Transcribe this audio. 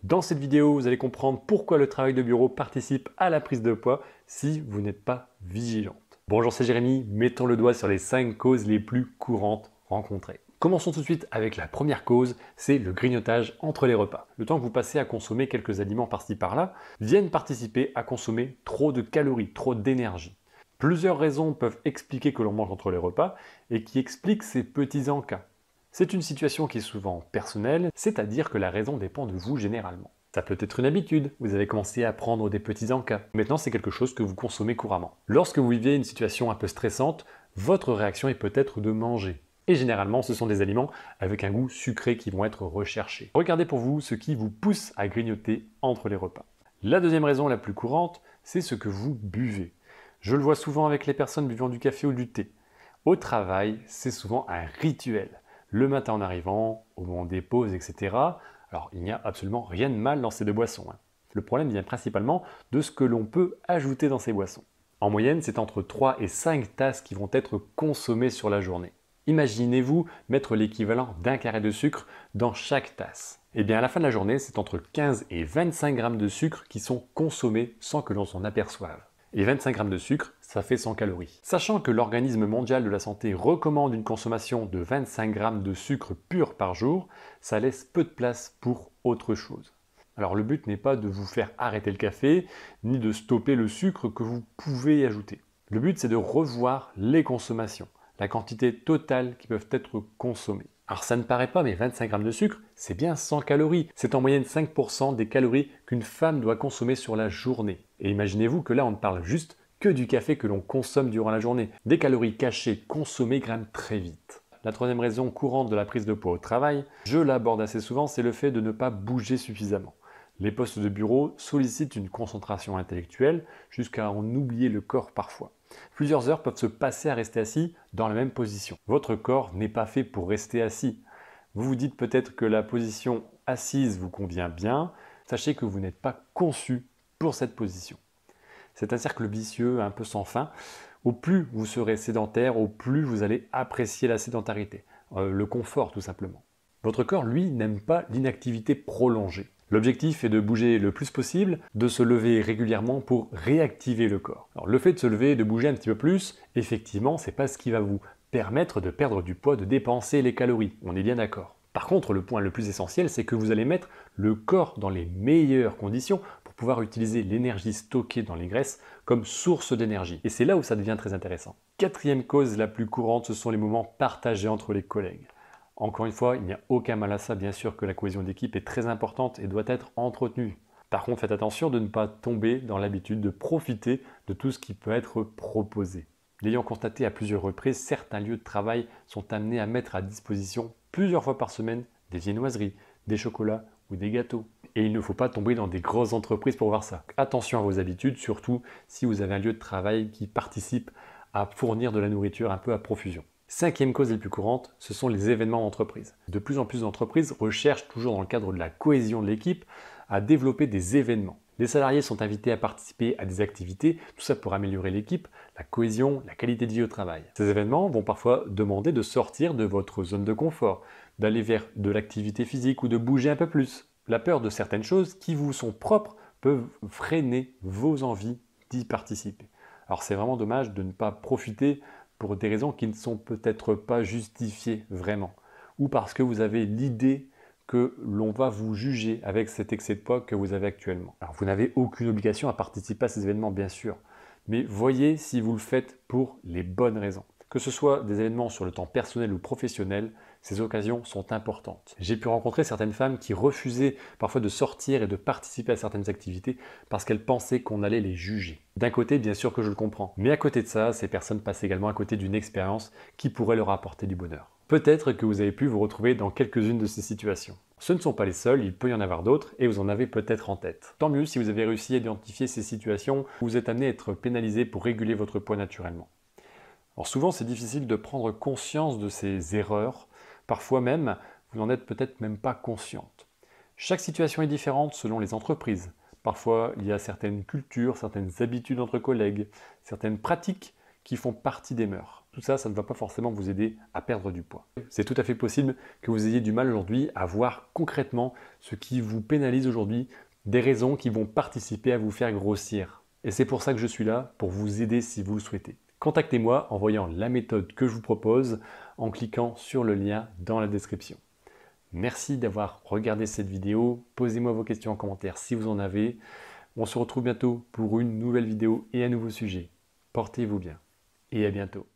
Dans cette vidéo, vous allez comprendre pourquoi le travail de bureau participe à la prise de poids si vous n'êtes pas vigilante. Bonjour, c'est Jérémy, mettons le doigt sur les 5 causes les plus courantes rencontrées. Commençons tout de suite avec la première cause, c'est le grignotage entre les repas. Le temps que vous passez à consommer quelques aliments par-ci par-là viennent participer à consommer trop de calories, trop d'énergie. Plusieurs raisons peuvent expliquer que l'on mange entre les repas et qui expliquent ces petits encas. C'est une situation qui est souvent personnelle, c'est-à-dire que la raison dépend de vous généralement. Ça peut être une habitude, vous avez commencé à prendre des petits encas. Maintenant, c'est quelque chose que vous consommez couramment. Lorsque vous vivez une situation un peu stressante, votre réaction est peut-être de manger. Et généralement, ce sont des aliments avec un goût sucré qui vont être recherchés. Regardez pour vous ce qui vous pousse à grignoter entre les repas. La deuxième raison la plus courante, c'est ce que vous buvez. Je le vois souvent avec les personnes buvant du café ou du thé. Au travail, c'est souvent un rituel. Le matin en arrivant, au moment des pauses, etc. Alors, il n'y a absolument rien de mal dans ces deux boissons. Le problème vient principalement de ce que l'on peut ajouter dans ces boissons. En moyenne, c'est entre 3 et 5 tasses qui vont être consommées sur la journée. Imaginez-vous mettre l'équivalent d'un carré de sucre dans chaque tasse. Et bien à la fin de la journée, c'est entre 15 et 25 grammes de sucre qui sont consommés sans que l'on s'en aperçoive. Et 25 grammes de sucre, ça fait 100 calories. Sachant que l'Organisme mondial de la santé recommande une consommation de 25 grammes de sucre pur par jour, ça laisse peu de place pour autre chose. Alors le but n'est pas de vous faire arrêter le café, ni de stopper le sucre que vous pouvez y ajouter. Le but c'est de revoir les consommations, la quantité totale qui peuvent être consommées. Alors ça ne paraît pas, mais 25 grammes de sucre, c'est bien 100 calories. C'est en moyenne 5% des calories qu'une femme doit consommer sur la journée. Et imaginez-vous que là, on ne parle juste que du café que l'on consomme durant la journée. Des calories cachées consommées grament très vite. La troisième raison courante de la prise de poids au travail, je l'aborde assez souvent, c'est le fait de ne pas bouger suffisamment. Les postes de bureau sollicitent une concentration intellectuelle jusqu'à en oublier le corps parfois. Plusieurs heures peuvent se passer à rester assis dans la même position. Votre corps n'est pas fait pour rester assis. Vous vous dites peut-être que la position assise vous convient bien. Sachez que vous n'êtes pas conçu pour cette position. C'est un cercle vicieux un peu sans fin. Au plus vous serez sédentaire, au plus vous allez apprécier la sédentarité, le confort tout simplement. Votre corps, lui, n'aime pas l'inactivité prolongée. L'objectif est de bouger le plus possible, de se lever régulièrement pour réactiver le corps. Alors, le fait de se lever et de bouger un petit peu plus, effectivement, c'est pas ce qui va vous permettre de perdre du poids, de dépenser les calories. On est bien d'accord. Par contre, le point le plus essentiel, c'est que vous allez mettre le corps dans les meilleures conditions pour pouvoir utiliser l'énergie stockée dans les graisses comme source d'énergie. Et c'est là où ça devient très intéressant. Quatrième cause la plus courante, ce sont les moments partagés entre les collègues. Encore une fois, il n'y a aucun mal à ça, bien sûr que la cohésion d'équipe est très importante et doit être entretenue. Par contre, faites attention de ne pas tomber dans l'habitude de profiter de tout ce qui peut être proposé. L'ayant constaté à plusieurs reprises, certains lieux de travail sont amenés à mettre à disposition plusieurs fois par semaine des viennoiseries, des chocolats ou des gâteaux. Et il ne faut pas tomber dans des grosses entreprises pour voir ça. Attention à vos habitudes, surtout si vous avez un lieu de travail qui participe à fournir de la nourriture un peu à profusion. Cinquième cause la plus courante, ce sont les événements d'entreprise. De plus en plus d'entreprises recherchent, toujours dans le cadre de la cohésion de l'équipe, à développer des événements. Les salariés sont invités à participer à des activités, tout ça pour améliorer l'équipe, la cohésion, la qualité de vie au travail. Ces événements vont parfois demander de sortir de votre zone de confort, d'aller vers de l'activité physique ou de bouger un peu plus. La peur de certaines choses qui vous sont propres peuvent freiner vos envies d'y participer. Alors c'est vraiment dommage de ne pas profiter pour des raisons qui ne sont peut-être pas justifiées vraiment, ou parce que vous avez l'idée que l'on va vous juger avec cet excès de poids que vous avez actuellement. Alors vous n'avez aucune obligation à participer à ces événements bien sûr, mais voyez si vous le faites pour les bonnes raisons. Que ce soit des événements sur le temps personnel ou professionnel, ces occasions sont importantes. J'ai pu rencontrer certaines femmes qui refusaient parfois de sortir et de participer à certaines activités parce qu'elles pensaient qu'on allait les juger. D'un côté, bien sûr que je le comprends, mais à côté de ça, ces personnes passent également à côté d'une expérience qui pourrait leur apporter du bonheur. Peut-être que vous avez pu vous retrouver dans quelques-unes de ces situations. Ce ne sont pas les seules, il peut y en avoir d'autres et vous en avez peut-être en tête. Tant mieux si vous avez réussi à identifier ces situations où vous êtes amené à être pénalisé pour réguler votre poids naturellement. Alors souvent, c'est difficile de prendre conscience de ces erreurs. Parfois même, vous n'en êtes peut-être même pas consciente. Chaque situation est différente selon les entreprises. Parfois, il y a certaines cultures, certaines habitudes entre collègues, certaines pratiques qui font partie des mœurs. tout ça, ça ne va pas forcément vous aider à perdre du poids. C'est tout à fait possible que vous ayez du mal aujourd'hui à voir concrètement ce qui vous pénalise aujourd'hui, des raisons qui vont participer à vous faire grossir. Et c'est pour ça que je suis là, pour vous aider si vous le souhaitez. Contactez-moi en voyant la méthode que je vous propose, en cliquant sur le lien dans la description. Merci d'avoir regardé cette vidéo. Posez-moi vos questions en commentaire si vous en avez. On se retrouve bientôt pour une nouvelle vidéo et un nouveau sujet. Portez-vous bien et à bientôt.